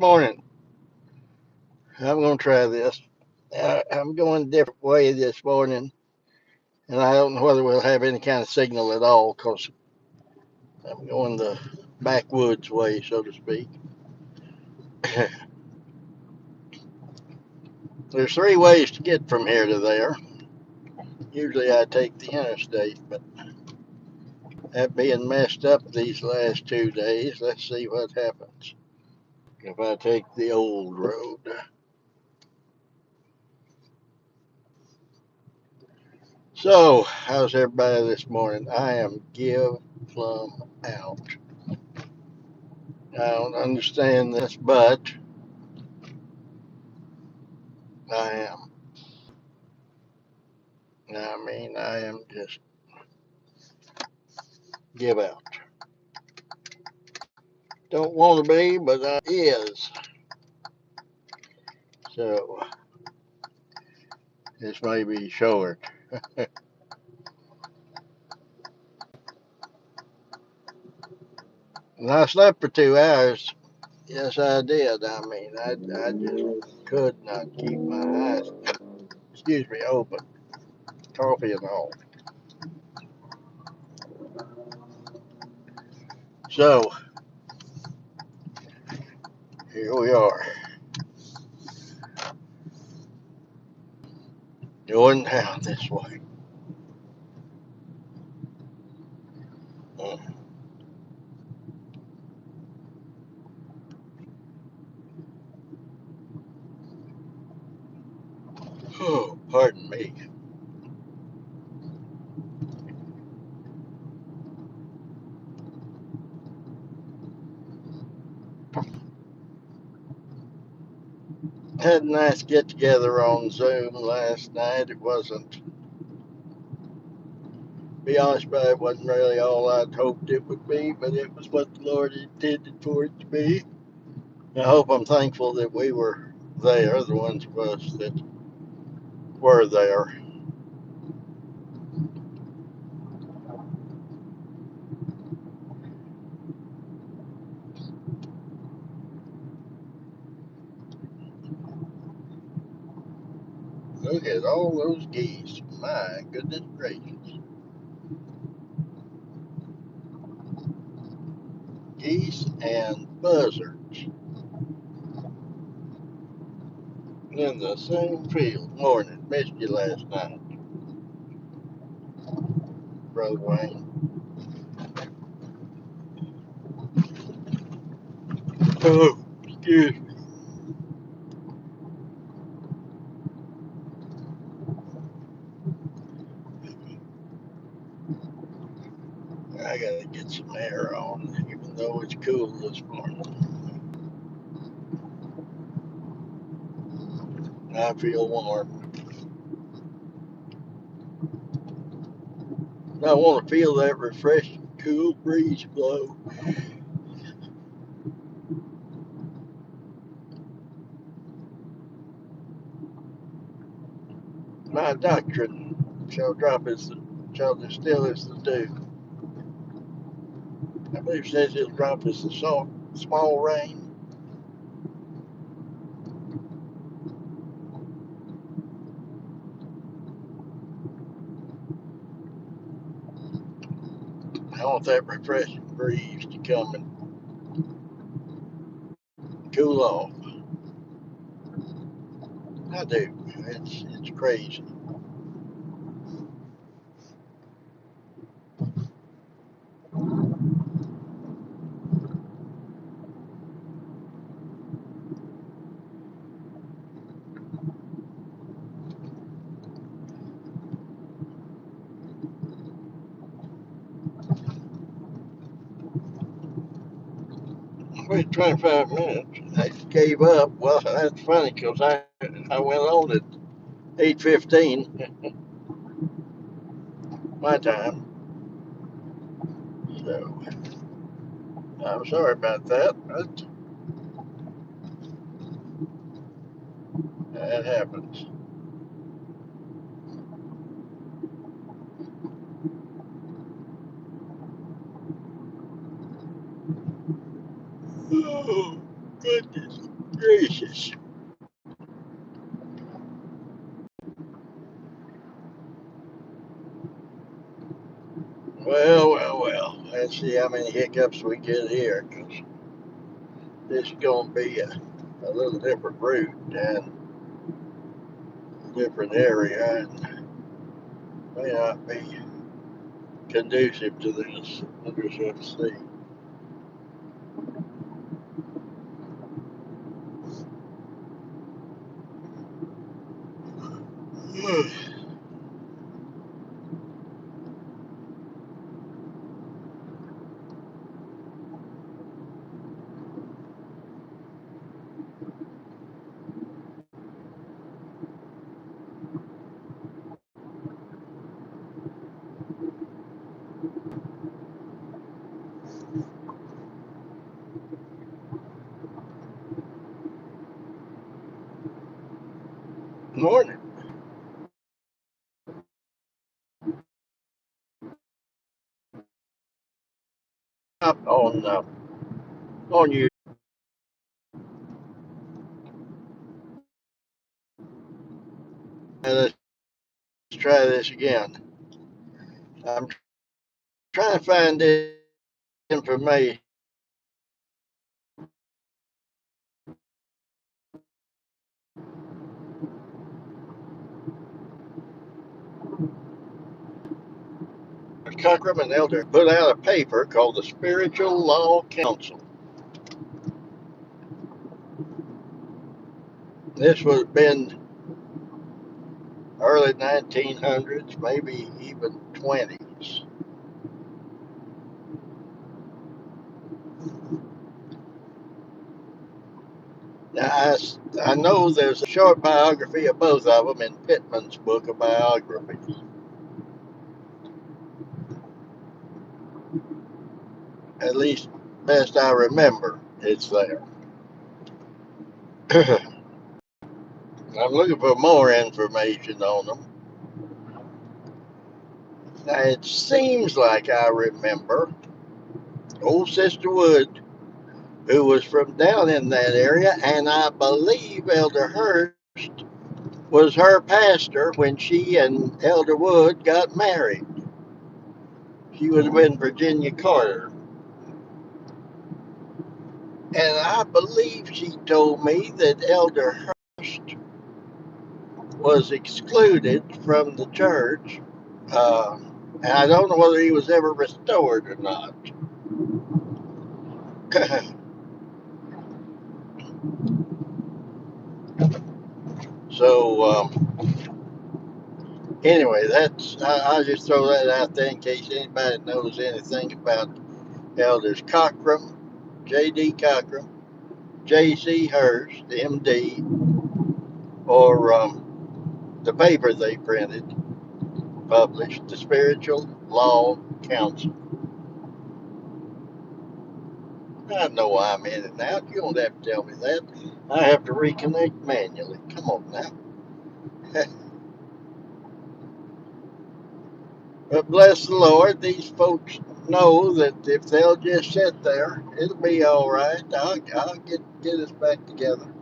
Morning. I'm going to try this. I'm going a different way this morning, and I don't know whether we'll have any kind of signal at all because I'm going the backwoods way, so to speak. There's three ways to get from here to there. Usually I take the interstate, but that being messed up these last 2 days, let's see what happens if I take the old road. So, how's everybody this morning? I am give plumb out. I don't understand this, but I am. I am just give out. Don't want to be, but I is. So this may be short. And I slept for 2 hours. Yes, I did. I just could not keep my eyes, excuse me, open. Coffee and all. So here we are, going down this way. Oh, pardon me. Had a nice get together on Zoom last night. It wasn't, be honest, but it wasn't really all I'd hoped it would be, but it was what the Lord intended for it to be. I hope I'm thankful that we were there, the ones of us that were there. Look at all those geese. My goodness gracious. Geese and buzzards in the same field. Morning. Missed you last night, Brother Wayne. Oh, excuse me. I gotta get some air on, even though it's cool this morning. I feel warm. I want to feel that refreshing, cool breeze blow. My doctrine shall distill as the dew. I believe it says it'll drop as the small rain. I want that refreshing breeze to come and cool off. I do. It's crazy. Wait 25 minutes. I gave up. Well, that's funny because I went on at 8:15 my time. So I'm sorry about that, but that happens. Oh, goodness. gracious. Well. Let's see how many hiccups we get here, because this is going to be a little different route and a different area, and may not be conducive to this. We'll just have to see. Morning. Up on you. Let's try this again. I'm trying to find this information. Cockrum and Elder put out a paper called the Spiritual Law Council. This would have been early 1900s, maybe even 20s. Now, I know there's a short biography of both of them in Pittman's book of biographies. At least, best I remember, it's there. I'm looking for more information on them. Now, it seems like I remember old Sister Wood, who was from down in that area, and I believe Elder Hurst was her pastor when she and Elder Wood got married. She would have been Virginia Carter. And I believe she told me that Elder Hurst was excluded from the church. And I don't know whether he was ever restored or not. So, anyway, I'll just throw that out there in case anybody knows anything about Elders Cockrum, J.D. Cockrum, J.C. Hurst, M.D., or the paper they printed, published, the Spiritual Law Council. I know I'm in it now. You don't have to tell me that. I have to reconnect manually. Come on now. But bless the Lord, these folks know that if they'll just sit there, it'll be all right. I'll get us back together.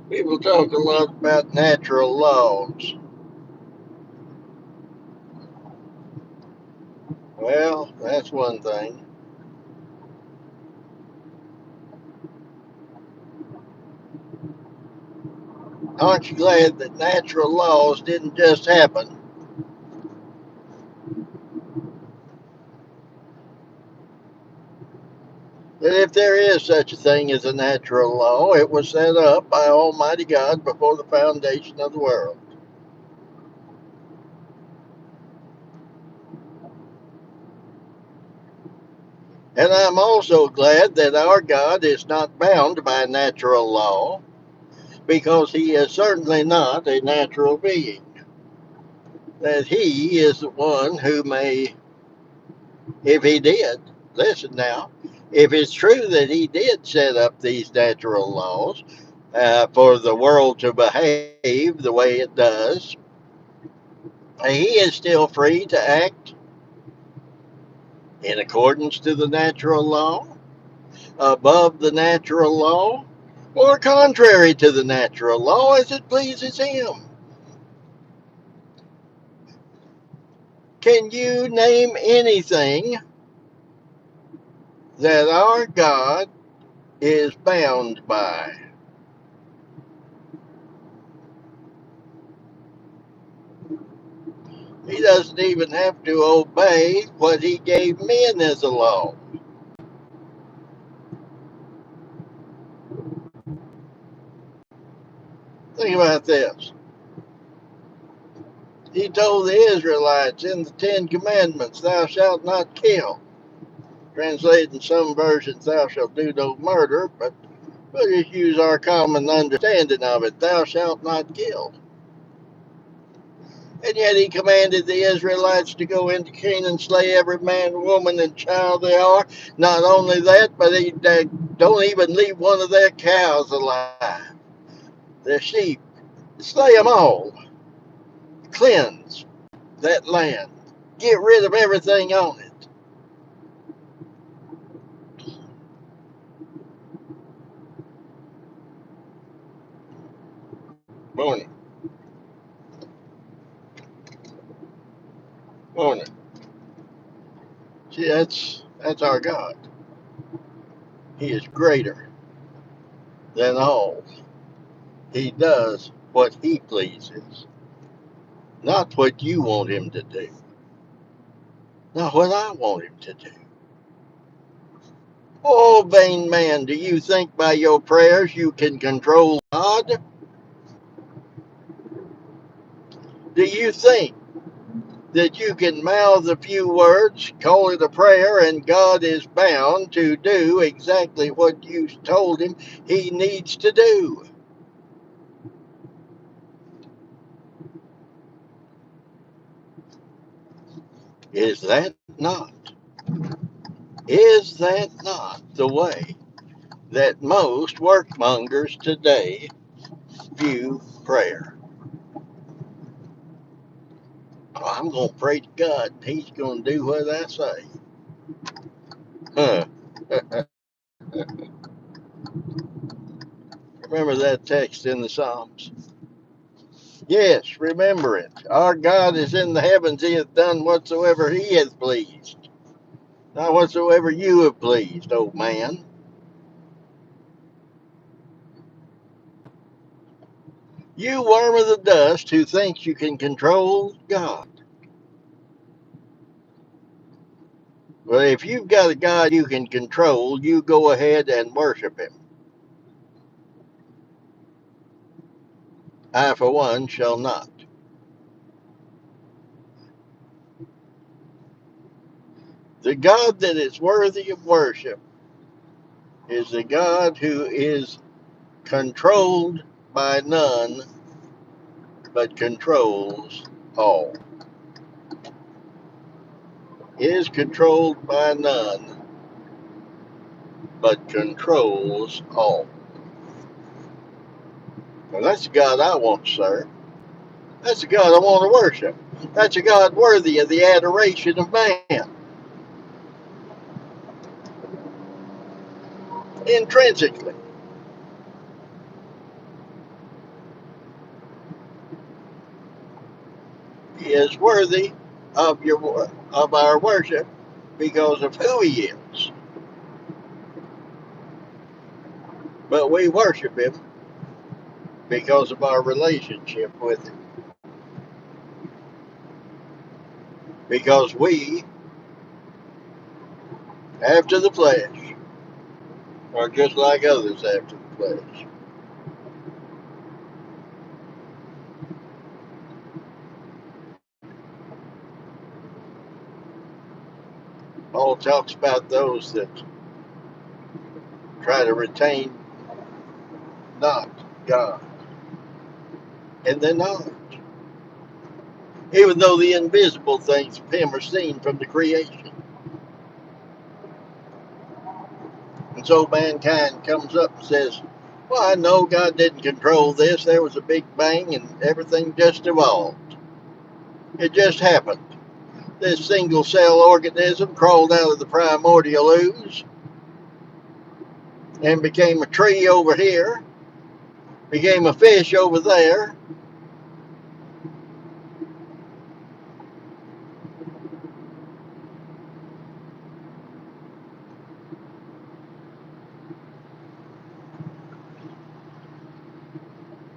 People talk a lot about natural laws. Well, that's one thing. Aren't you glad that natural laws didn't just happen? That if there is such a thing as a natural law, it was set up by Almighty God before the foundation of the world. And I'm also glad that our God is not bound by natural law, because he is certainly not a natural being. That he is the one who may, if he did, listen now, if it's true that he did set up these natural laws for the world to behave the way it does, he is still free to act in accordance to the natural law, above the natural law, or contrary to the natural law as it pleases him. Can you name anything that our God is bound by? He doesn't even have to obey what he gave men as a law. Think about this. He told the Israelites in the Ten Commandments, thou shalt not kill. Translated in some versions, thou shalt do no murder, but we'll just use our common understanding of it. Thou shalt not kill. And yet he commanded the Israelites to go into Canaan, slay every man, woman, and child they are. Not only that, but they don't even leave one of their cows alive. Their sheep. Slay them all. Cleanse that land. Get rid of everything on it. Morning. Morning. See, that's our God. He is greater than all. He does what he pleases, not what you want him to do, not what I want him to do. Oh, vain man, do you think by your prayers you can control God? Do you think that you can mouth a few words, call it a prayer, and God is bound to do exactly what you told him he needs to do? Is that not? Is that not the way that most workmongers today view prayer? Oh, I'm going to pray to God. He's going to do what I say. Huh. Remember that text in the Psalms? Yes, remember it. Our God is in the heavens. He hath done whatsoever he hath pleased. Not whatsoever you have pleased, old man. You worm of the dust who thinks you can control God. Well, if you've got a God you can control, you go ahead and worship him. I, for one, shall not. The God that is worthy of worship is the God who is controlled by none, but controls all. Is controlled by none, but controls all. Well, that's the God I want to serve. That's the God I want to worship. That's a God worthy of the adoration of man. Intrinsically, he is worthy of our worship because of who he is. But we worship him because of our relationship with him. Because we, after the flesh, are just like others after the flesh. Paul talks about those that try to retain not God. And they're not. Even though the invisible things of him are seen from the creation. And so mankind comes up and says, well, I know God didn't control this. There was a big bang and everything just evolved. It just happened. This single cell organism crawled out of the primordial ooze and became a tree over here, became a fish over there.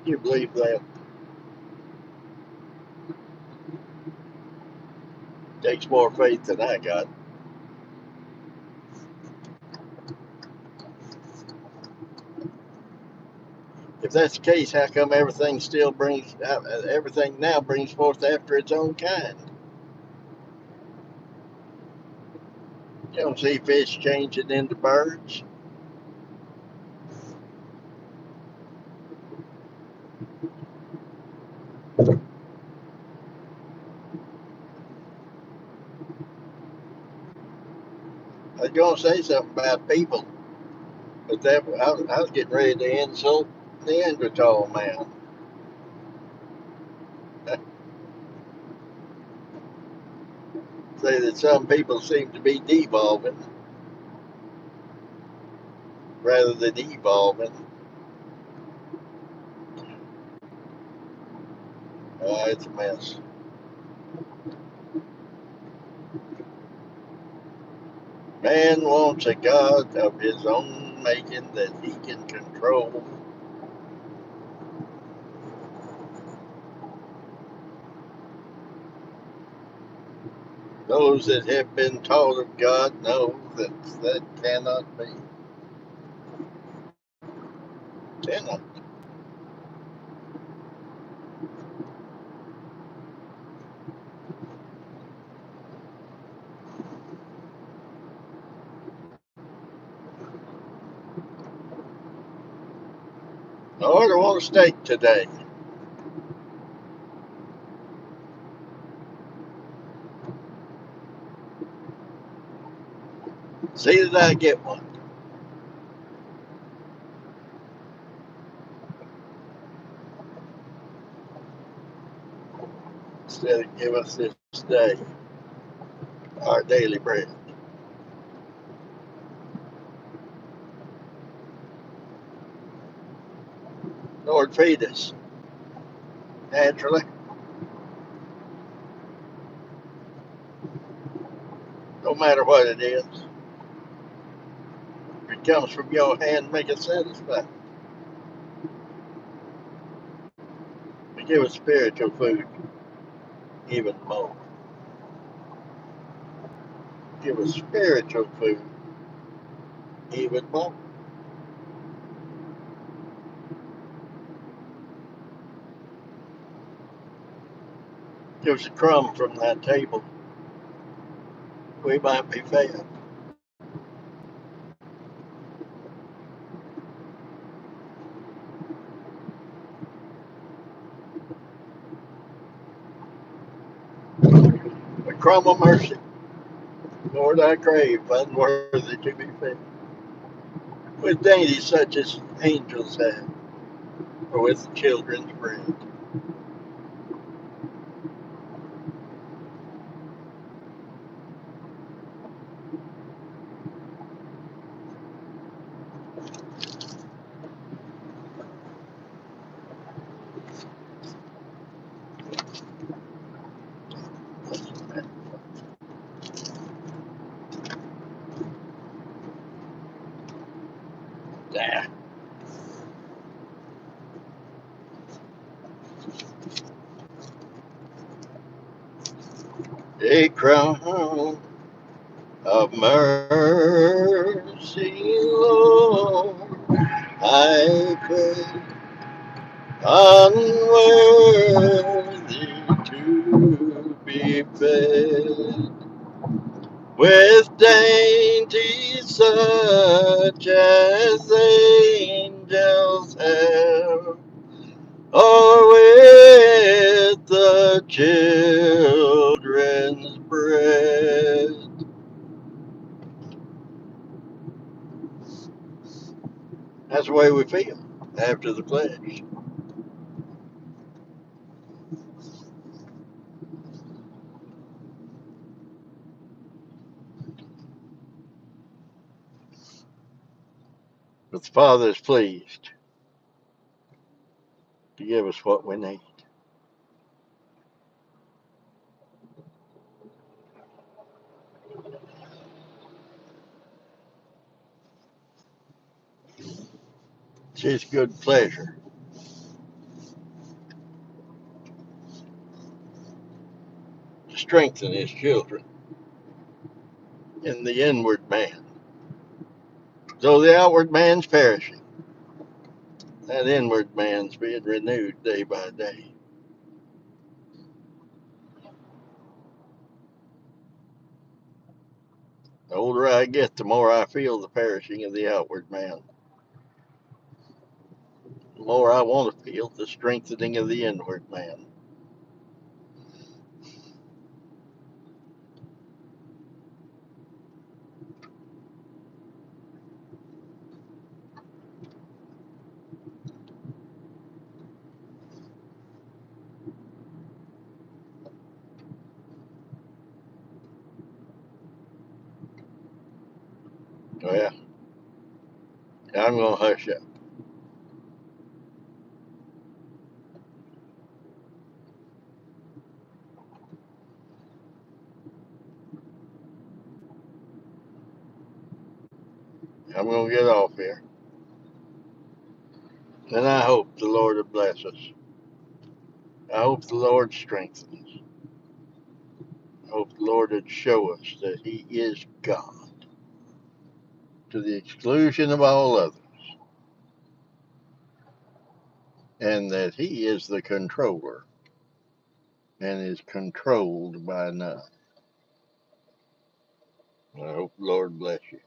You believe that? Takes more faith than I got. If that's the case, how come everything now brings forth after its own kind? You don't see fish changing into birds. I was going to say something about people, but I was getting ready to insult Neanderthal man. Say that some people seem to be devolving rather than evolving. It's a mess. Man wants a God of his own making that he can control. Those that have been taught of God know that cannot be. Cannot. I order one steak today. See that I get one. Instead of give us this day our daily bread. Lord, feed us naturally, no matter what it is. If it comes from your hand, make it satisfied. But give us spiritual food even more. Give us spiritual food even more. Give us a crumb from that table. We might be fed. A crumb of mercy. Lord, I crave, unworthy to be fed. With dainties such as angels have, or with children's bread. Nah. A crown of mercy, Lord, I pray, unworthy to be fed with dainties such as angels have, or with the children's bread. That's the way we feel after the pledge. But the Father is pleased to give us what we need. It's His good pleasure to strengthen His children in the inward man. Though the outward man's perishing, that inward man's being renewed day by day. The older I get, the more I feel the perishing of the outward man. The more I want to feel the strengthening of the inward man. Well, I'm going to hush up. I'm going to get off here. And I hope the Lord will bless us. I hope the Lord strengthens. I hope the Lord would show us that He is God to the exclusion of all others, and that He is the controller and is controlled by none. I hope the Lord bless you.